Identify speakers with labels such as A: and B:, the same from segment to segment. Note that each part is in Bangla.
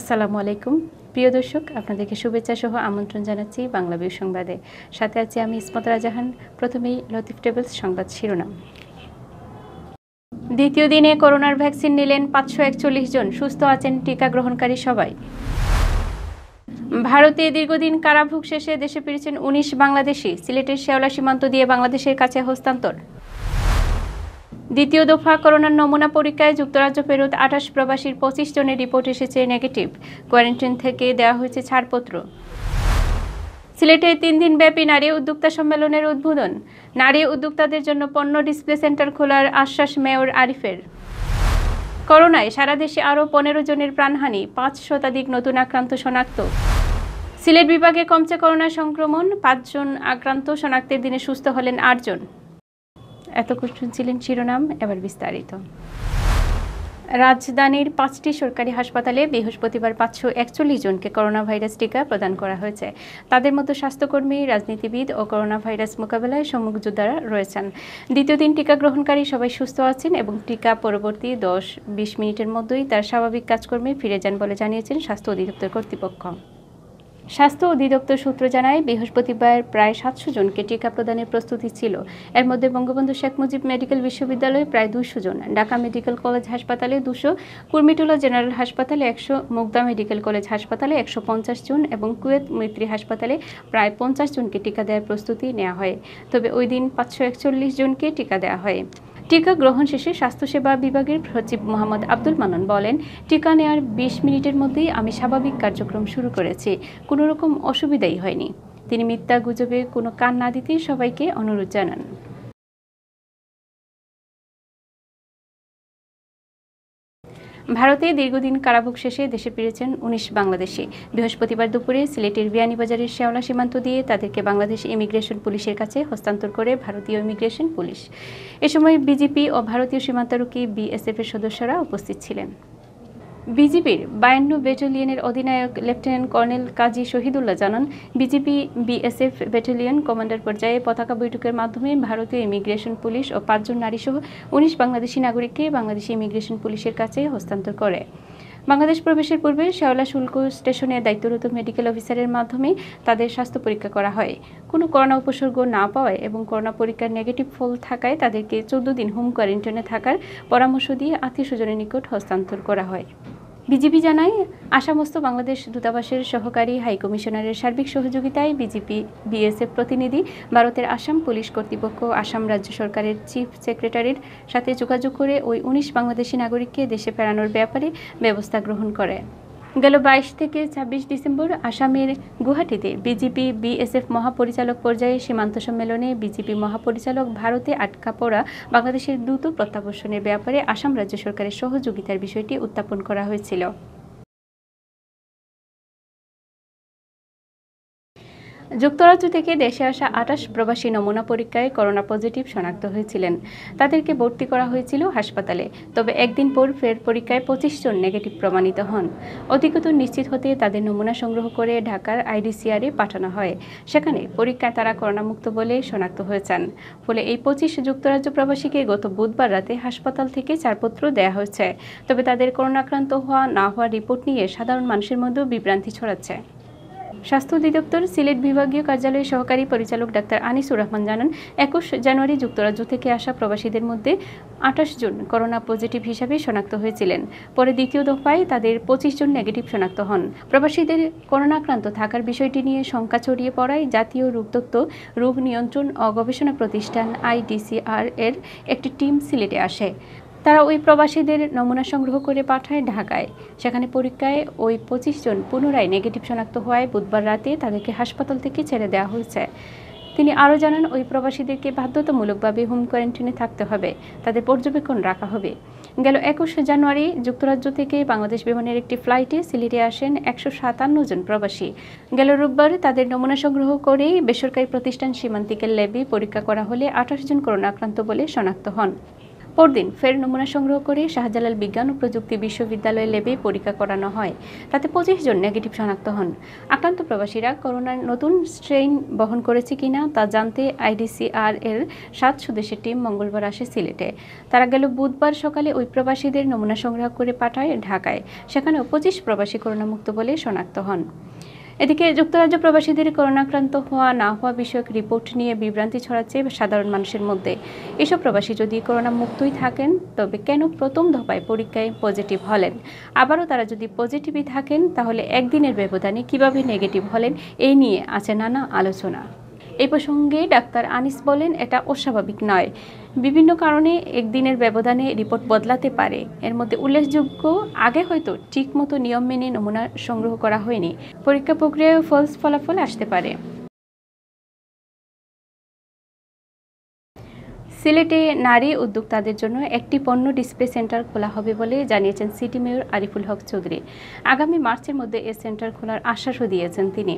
A: আসসালামু আলাইকুম প্রিয় দর্শক, আপনাদেরকে শুভেচ্ছা সহ আমন্ত্রণ জানাচ্ছি বাংলাভিউ সংবাদে। সাথে আছি আমি ইসমত রাজাহান। প্রথমেই লতিফ টেবলস সংবাদ শিরোনাম। দ্বিতীয় দিনে করোনার ভ্যাকসিন নিলেন 541 জন, সুস্থ আছেন টিকা গ্রহণকারী সবাই। ভারতে দীর্ঘদিন কারাভোগ শেষে দেশে ফিরেছেন 19 বাংলাদেশি, সিলেটের শেওলা সীমান্ত দিয়ে বাংলাদেশের কাছে হস্তান্তর। দ্বিতীয় দফা করোনার নমুনা পরীক্ষায় যুক্তরাজ্য ফেরত 28 প্রবাসীর 25 জনের রিপোর্ট এসেছে নেগেটিভ। কোয়ারেন্টাইন থেকে দেওয়া হয়েছে ছাড়পত্র। সিলেটে 3 দিনব্যাপী নারী উদ্যোক্তা সম্মেলনের উদ্বোধন। নারী উদ্যোক্তাদের জন্য পণ্য ডিসপ্লে সেন্টার খোলার আশ্বাস মেয়র আরিফের। করোনায় সারা দেশে আরও 15 জনের প্রাণহানি, 5 শতাধিক নতুন আক্রান্ত শনাক্ত। সিলেট বিভাগে কমছে করোনা সংক্রমণ, 5 জন আক্রান্ত শনাক্তের দিনে সুস্থ হলেন 8 জন। এতক্ষণ শুনছিলেন শিরোনাম, এবার বিস্তারিত। রাজধানীর 5টি সরকারি হাসপাতালে বৃহস্পতিবার 541 জনকে করোনা ভাইরাস টিকা প্রদান করা হয়েছে। তাদের মধ্যে স্বাস্থ্যকর্মী, রাজনীতিবিদ ও করোনা ভাইরাস মোকাবেলায় সম্মুখযোদ্ধারা রয়েছেন। দ্বিতীয় দিন টিকা গ্রহণকারী সবাই সুস্থ আছেন এবং টিকা পরবর্তী 10-20 মিনিটের মধ্যেই তার স্বাভাবিক কাজকর্মে ফিরে যান বলে জানিয়েছেন স্বাস্থ্য অধিদপ্তর কর্তৃপক্ষ। স্বাস্থ্য অধিদপ্তর সূত্র জানায়, বৃহস্পতিবার প্রায় 700 জনকে টিকা প্রদানের প্রস্তুতি ছিল। এর মধ্যে বঙ্গবন্ধু শেখ মুজিব মেডিকেল বিশ্ববিদ্যালয়ে প্রায় 200 জন, ঢাকা মেডিকেল কলেজ হাসপাতালে 200, কুর্মিটোলা জেনারেল হাসপাতালে 100, মুগদা মেডিকেল কলেজ হাসপাতালে 150 জন এবং কুয়েত মৈত্রী হাসপাতালে প্রায় 50 জনকে টিকা দেওয়ার প্রস্তুতি নেওয়া হয়। তবে ওই দিন 541 জনকে টিকা দেওয়া হয়। টিকা গ্রহণ শেষে স্বাস্থ্যসেবা বিভাগের সচিব মোহাম্মদ আব্দুল মান্নান বলেন, টিকা নেওয়ার 20 মিনিটের মধ্যেই আমি স্বাভাবিক কার্যক্রম শুরু করেছি, কোনো রকম অসুবিধাই হয়নি। তিনি মিথ্যা গুজবে কোনো কান না দিতে সবাইকে অনুরোধ জানান। ভারতে দীর্ঘদিন কারাভোগ শেষে দেশে ফিরেছেন 19 বাংলাদেশি। বৃহস্পতিবার দুপুরে সিলেটের বিয়ানীবাজারের শেওলা সীমান্ত দিয়ে তাদেরকে বাংলাদেশ ইমিগ্রেশন পুলিশের কাছে হস্তান্তর করে ভারতীয় ইমিগ্রেশন পুলিশ। এ সময় বিজিপি ও ভারতীয় সীমান্তরক্ষী বিএসএফের সদস্যরা উপস্থিত ছিলেন। বিজিবির 52 ব্যাটালিয়নের অধিনায়ক লেফটেন্যান্ট কর্নেল কাজী শহীদুল্লাহ জানান, বিজিবি বিএসএফ ব্যাটালিয়ন কমান্ডার পর্যায়ে পতাকা বৈঠকের মাধ্যমে ভারতীয় ইমিগ্রেশন পুলিশ ও 5 জন নারীসহ 19 বাংলাদেশি নাগরিককে বাংলাদেশি ইমিগ্রেশন পুলিশের কাছে হস্তান্তর করে। বাংলাদেশ প্রবেশের পূর্বে শেওলা শুল্ক স্টেশনে দায়িত্বরত মেডিকেল অফিসারের মাধ্যমে তাদের স্বাস্থ্য পরীক্ষা করা হয়। কোনো করোনা উপসর্গ না পাওয়ায় এবং করোনা পরীক্ষার নেগেটিভ ফল থাকায় তাদেরকে 14 দিন হোম কোয়ারেন্টাইনে থাকার পরামর্শ দিয়ে আত্মীয়স্বজনের নিকট হস্তান্তর করা হয়। বিজিবি জানায়, আসামস্থ বাংলাদেশ দূতাবাসের সহকারী হাইকমিশনারের সার্বিক সহযোগিতায় বিজিপি বিএসএফ প্রতিনিধি ভারতের আসাম পুলিশ কর্তৃপক্ষ আসাম রাজ্য সরকারের চিফ সেক্রেটারির সাথে যোগাযোগ করে ওই 19 বাংলাদেশি নাগরিককে দেশে ফেরানোর ব্যাপারে ব্যবস্থা গ্রহণ করে। গেল 22 থেকে 26 ডিসেম্বর আসামের গুয়াহাটিতে বিজিপি বিএসএফ মহাপরিচালক পর্যায়ে সীমান্ত সম্মেলনে বিজিপি মহাপরিচালক ভারতে আটকা পড়া বাংলাদেশের দ্রুত প্রত্যাবর্তনের ব্যাপারে আসাম রাজ্য সরকারের সহযোগিতার বিষয়টি উত্থাপন করা হয়েছিল। যুক্তরাজ্য থেকে দেশে আসা 28 প্রবাসী নমুনা পরীক্ষায় করোনা পজিটিভ শনাক্ত হয়েছিলেন। তাদেরকে ভর্তি করা হয়েছিল হাসপাতালে। তবে একদিন পর ফের পরীক্ষায় 25 জন নেগেটিভ প্রমাণিত হন। অধিকতর নিশ্চিত হতে তাদের নমুনা সংগ্রহ করে ঢাকার আইডিসিআরে পাঠানো হয়। সেখানে পরীক্ষায় তারা করোনামুক্ত বলে শনাক্ত হয়েছেন। ফলে এই 25 যুক্তরাজ্য প্রবাসীকে গত বুধবার রাতে হাসপাতাল থেকে ছাড়পত্র দেওয়া হয়েছে। তবে তাদের করোনাক্রান্ত হওয়া না হওয়ার রিপোর্ট নিয়ে সাধারণ মানুষের মধ্যেও বিভ্রান্তি ছড়াচ্ছে। স্বাস্থ্য অধিদপ্তর সিলেট বিভাগীয় কার্যালয়ের সহকারী পরিচালক ডাক্তার আনিসুর রহমান জানান, 21 জানুয়ারি যুক্তরাজ্য থেকে আসা প্রবাসীদের মধ্যে 28 জন করোনা পজিটিভ হিসাবে শনাক্ত হয়েছিলেন। পরে দ্বিতীয় দফায় তাদের 25 জন নেগেটিভ শনাক্ত হন। প্রবাসীদের করোনাক্রান্ত থাকার বিষয়টি নিয়ে শঙ্কা ছড়িয়ে পড়ায় জাতীয় রোগতত্ত্ব, রোগ নিয়ন্ত্রণ ও গবেষণা প্রতিষ্ঠান আইডিসিআর এর একটি টিম সিলেটে আসে। তারা ওই প্রবাসীদের নমুনা সংগ্রহ করে পাঠায় ঢাকায়। সেখানে পরীক্ষায় ওই 25 জন পুনরায় নেগেটিভ শনাক্ত হওয়ায় বুধবার রাতে তাদেরকে হাসপাতাল থেকে ছেড়ে দেওয়া হয়েছে। তিনি আরও জানান, ওই প্রবাসীদেরকে বাধ্যতামূলকভাবে হোম কোয়ারেন্টাইনে থাকতে হবে, তাদের পর্যবেক্ষণ রাখা হবে। গেল 21 জানুয়ারি যুক্তরাজ্য থেকে বাংলাদেশ বিমানের একটি ফ্লাইটে সিলেটে আসেন 157 জন প্রবাসী। গেল রোববার তাদের নমুনা সংগ্রহ করে বেসরকারি প্রতিষ্ঠান সীমান্তিকের ল্যাবে পরীক্ষা করা হলে 28 জন করোনা আক্রান্ত বলে শনাক্ত হন। পরদিন ফের নমুনা সংগ্রহ করে শাহজালাল বিজ্ঞান ও প্রযুক্তি বিশ্ববিদ্যালয়ের ল্যাবে পরীক্ষা করানো হয়। তাতে 25 জন নেগেটিভ শনাক্ত হন। আক্রান্ত প্রবাসীরা করোনার নতুন স্ট্রেইন বহন করেছে কিনা তা জানতে আইডিসিআর এর 7 সদস্যের টিম মঙ্গলবার আসে সিলেটে। তারা গেল বুধবার সকালে ওই প্রবাসীদের নমুনা সংগ্রহ করে পাঠায় ঢাকায়। সেখানেও 25 প্রবাসী করোনামুক্ত বলে শনাক্ত হন। এদিকে যুক্তরাজ্য প্রবাসীদের করোনাক্রান্ত হওয়া না হওয়া বিষয়ক রিপোর্ট নিয়ে বিভ্রান্তি ছড়াচ্ছে সাধারণ মানুষের মধ্যে। এসব প্রবাসী যদি করোনা মুক্তই থাকেন তবে কেন প্রথম দফায় পরীক্ষায় পজিটিভ হলেন? আবারও তারা যদি পজিটিভই থাকেন তাহলে একদিনের ব্যবধানে কিভাবে নেগেটিভ হলেন, এই নিয়ে আছে নানা আলোচনা। এই প্রসঙ্গে ডাক্তার আনিস বলেন, এটা অস্বাভাবিক নয়। বিভিন্ন কারণে একদিনের ব্যবধানে রিপোর্ট বদলাতে পারে। এর মধ্যে উল্লেখযোগ্য, আগে হয়তো ঠিকমতো নিয়ম মেনে নমুনা সংগ্রহ করা হয়নি। পরীক্ষা প্রক্রিয়ায় ফলস ফলাফল আসতে পারে। সিলেটে নারী উদ্যোক্তাদের জন্য একটি পণ্য ডিসপ্লে সেন্টার খোলা হবে বলে জানিয়েছেন সিটি মেয়র আরিফুল হক চৌধুরী। আগামী মার্চের মধ্যে এ সেন্টার খোলার আশ্বাসও দিয়েছেন তিনি।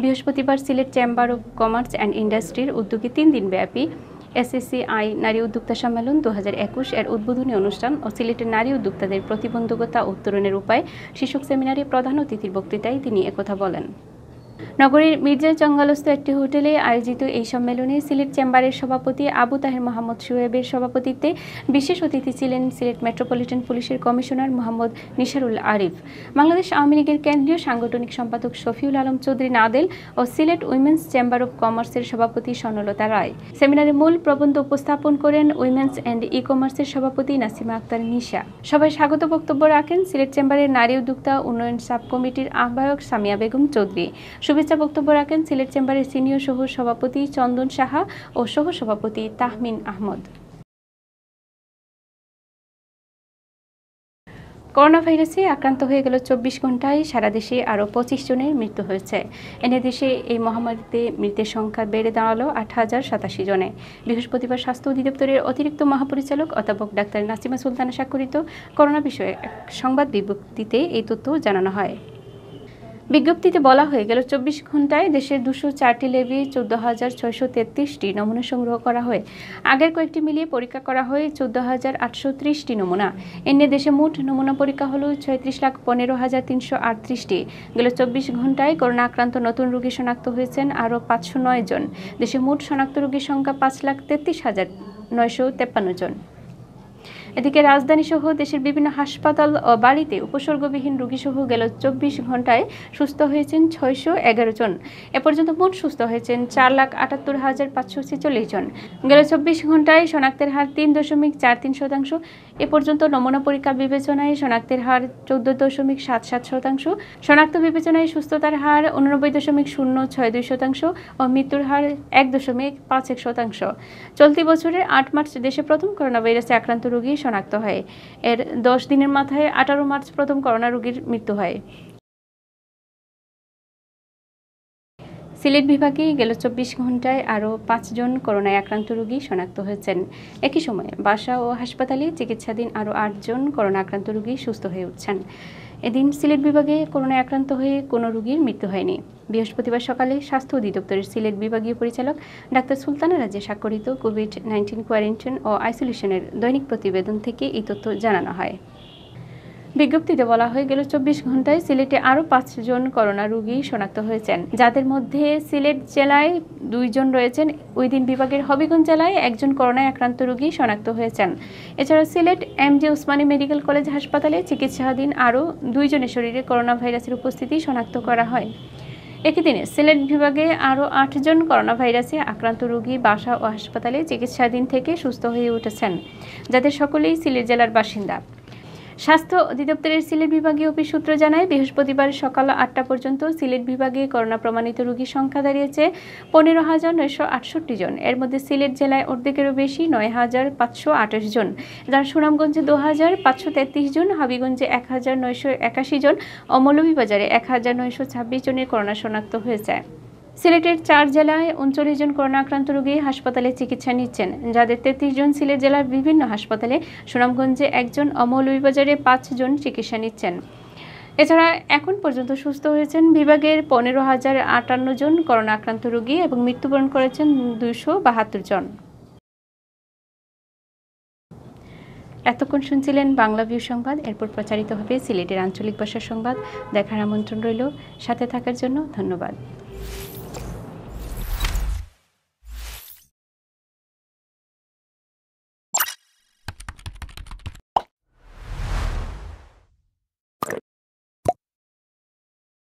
A: বৃহস্পতিবার Sylhet chamber of commerce and ইন্ডাস্ট্রির উদ্যোগে 3 দিনব্যাপী SSCI নারী উদ্যোক্তা সম্মেলন 2021 এর উদ্বোধনী অনুষ্ঠান ও সিলেটের নারী উদ্যোক্তাদের প্রতিবন্ধকতা উত্তরণের উপায় শীর্ষক সেমিনারে প্রধান অতিথির বক্তৃতায় তিনি একথা বলেন। নগরীর মির্জা জঙ্গলস্থ একটি হোটেলে আয়োজিত এই সম্মেলনে সিলেট চেম্বারের সভাপতি আবু তাহের মোহাম্মদ শোয়েবের সভাপতিত্বে বিশেষ অতিথি ছিলেন সিলেট মেট্রোপলিটন পুলিশের কমিশনার মোহাম্মদ নিসারুল আরিফ, বাংলাদেশ আওয়ামী লীগের কেন্দ্রীয় সাংগঠনিক সম্পাদক শফিউল আলম চৌধুরী নাদেল ও সিলেট উইমেন্স চেম্বার অব কমার্সের সভাপতি স্বর্ণলতা রায়। সেমিনারে মূল প্রবন্ধ উপস্থাপন করেন উইমেন্স অ্যান্ড ই কমার্সের সভাপতি নাসিমা আক্তার নিশা। সভায় স্বাগত বক্তব্য রাখেন সিলেট চেম্বারের নারী উদ্যোক্তা উন্নয়ন সাব কমিটির আহ্বায়ক সামিয়া বেগম চৌধুরী। শুভেচ্ছা বক্তব্য রাখেন সিলেট চেম্বারের সিনিয়র সহ সভাপতি চন্দন সাহা ও সহ সভাপতি তাহমিন আহমদ। করোনা ভাইরাসে আক্রান্ত হয়ে গেল 24 ঘন্টায় সারা দেশে আরও 25 জনের মৃত্যু হয়েছে। এনে দেশে এই মহামারীতে মৃতের সংখ্যা বেড়ে দাঁড়ালো 8,087 জনে। বৃহস্পতিবার স্বাস্থ্য অধিদপ্তরের অতিরিক্ত মহাপরিচালক অধ্যাপক ডাক্তার নাসিমা সুলতানা স্বাক্ষরিত করোনা বিষয়ে এক সংবাদ বিজ্ঞপ্তিতে এই তথ্য জানানো হয়। বিজ্ঞপ্তিতে বলা হয়ে গেল 24 ঘন্টায় দেশের 204টি ল্যাবে 14,633টি নমুনা সংগ্রহ করা হয়। আগের কয়েকটি মিলিয়ে পরীক্ষা করা হয় 14,830টি নমুনা। এনে দেশে মোট নমুনা পরীক্ষা হলো 36,15,338টি। গেল 24 ঘন্টায় করোনা আক্রান্ত নতুন রোগী শনাক্ত হয়েছেন আরও 509 জন। দেশে মোট শনাক্ত রোগীর সংখ্যা 5,33,953 জন। এদিকে রাজধানী সহ দেশের বিভিন্ন হাসপাতাল ও বাড়িতে উপসর্গবিহীন রোগীসহ গেল 24 ঘন্টায় সুস্থ হয়েছেন 611 জন। এ পর্যন্ত মোট সুস্থ হয়েছেন 4,78,546 জন। গেল 24 ঘন্টায় শনাক্তের হার 3.43%। এ পর্যন্ত নমুনা পরীক্ষা বিবেচনায় শনাক্তের হার 14.77%। শনাক্ত বিবেচনায় সুস্থতার হার 89.062% ও মৃত্যুর হার 1.51%। চলতি বছরের 8 মার্চ দেশে প্রথম করোনা ভাইরাসে আক্রান্ত রোগী শনাক্ত হয়। এর 10 দিনের মাথায় 18 মার্চ প্রথম করোনা রোগীর মৃত্যু হয়। সিলেট বিভাগে গেল 24 ঘন্টায় আরও 5 জন করোনায় আক্রান্ত রোগী শনাক্ত হয়েছেন। একই সময়ে বাসা ও হাসপাতালে চিকিৎসাধীন আরও 8 জন করোনা আক্রান্ত রোগী সুস্থ হয়ে উঠছেন। এদিন সিলেট বিভাগে করোনায় আক্রান্ত হয়ে কোনো রোগীর মৃত্যু হয়নি। বৃহস্পতিবার সকালে স্বাস্থ্য অধিদপ্তরের সিলেট বিভাগীয় পরিচালক ডাক্তার সুলতানা রাজে স্বাক্ষরিত কোভিড-19 কোয়ারেন্টাইন ও আইসোলেশনের দৈনিক প্রতিবেদন থেকে এই তথ্য জানানো হয়। বিজ্ঞপ্তিতে বলা হয় গেল 24 ঘন্টায় সিলেটে আরও 5 জন করোনা রোগী শনাক্ত হয়েছেন, যাদের মধ্যে সিলেট জেলায় 2 জন রয়েছেন। ওই দিন বিভাগের হবিগঞ্জ জেলায় 1 জন করোনায় আক্রান্ত রোগী শনাক্ত হয়েছেন। এছাড়া Sylhet MJ Usmani medical college হাসপাতালে চিকিৎসাধীন আরও 2 জনের শরীরে করোনা ভাইরাসের উপস্থিতি শনাক্ত করা হয়। একই দিনে সিলেট বিভাগে আরও 8 জন করোনা ভাইরাসে আক্রান্ত রোগী বাসা ও হাসপাতালে চিকিৎসাধীন থেকে সুস্থ হয়ে উঠেছেন, যাদের সকলেই সিলেট জেলার বাসিন্দা। স্বাস্থ্য অধিদপ্তরের সিলেট বিভাগীয় অফিস সূত্র জানায়, বৃহস্পতিবার সকাল 8টা পর্যন্ত সিলেট বিভাগে করোনা প্রমাণিত রোগীর সংখ্যা দাঁড়িয়েছে 15,968 জন। এর মধ্যে সিলেট জেলায় অর্ধেকেরও বেশি 9,528 জন, যার সুনামগঞ্জে 2,533 জন, হাবিগঞ্জে 1,981 জন ও মৌলভীবাজারে 1,926 জনের করোনা শনাক্ত হয়েছে। সিলেটের 4 জেলায় 39 জন করোনা আক্রান্ত রোগী হাসপাতালে চিকিৎসা নিচ্ছেন, যাদের 33 জন সিলেট জেলার বিভিন্ন হাসপাতালে, সুনামগঞ্জে 1 জন ও মৌলভীবাজারে 5 জন চিকিৎসা নিচ্ছেন। এছাড়া এখন পর্যন্ত সুস্থ হয়েছেন বিভাগের 15,058 জন করোনা আক্রান্ত রোগী এবং মৃত্যুবরণ করেছেন 272 জন। এতক্ষণ শুনছিলেন বাংলা ভিউ সংবাদ। এরপর প্রচারিত হবে সিলেটের আঞ্চলিক ভাষার সংবাদ। দেখার আমন্ত্রণ রইল। সাথে থাকার জন্য ধন্যবাদ।